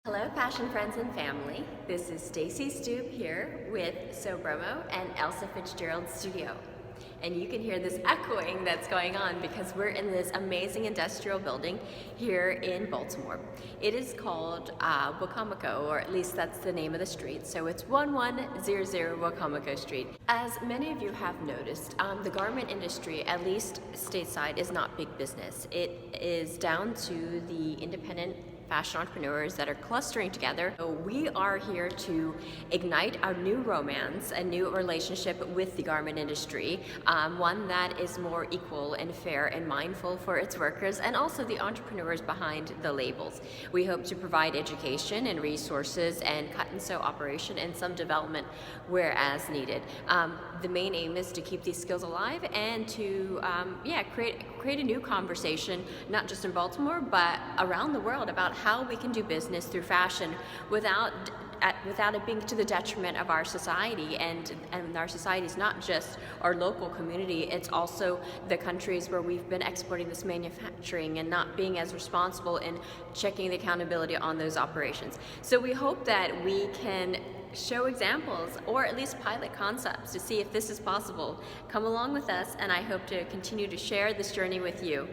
Hello fashion friends and family, this is Stacy Stube here with SEW BROMO and Elsa Fitzgerald Studio. And you can hear this echoing that's going on because we're in this amazing industrial building here in Baltimore. It is called Wicomico, or at least that's the name of the street. So it's 1100 Wicomico Street. As many of you have noticed, the garment industry, at least stateside, is not big business. It is down to the independent fashion entrepreneurs that are clustering together. So we are here to ignite our new romance, a new relationship with the garment industry, one that is more equal and fair and mindful for its workers and also the entrepreneurs behind the labels. We hope to provide education and resources and cut and sew operation and some development where as needed. The main aim is to keep these skills alive and to create a new conversation, not just in Baltimore, but around the world about how we can do business through fashion without it being to the detriment of our society. And our society is not just our local community, it's also the countries where we've been exporting this manufacturing and not being as responsible in checking the accountability on those operations. So we hope that we can show examples or at least pilot concepts to see if this is possible. Come along with us, and I hope to continue to share this journey with you.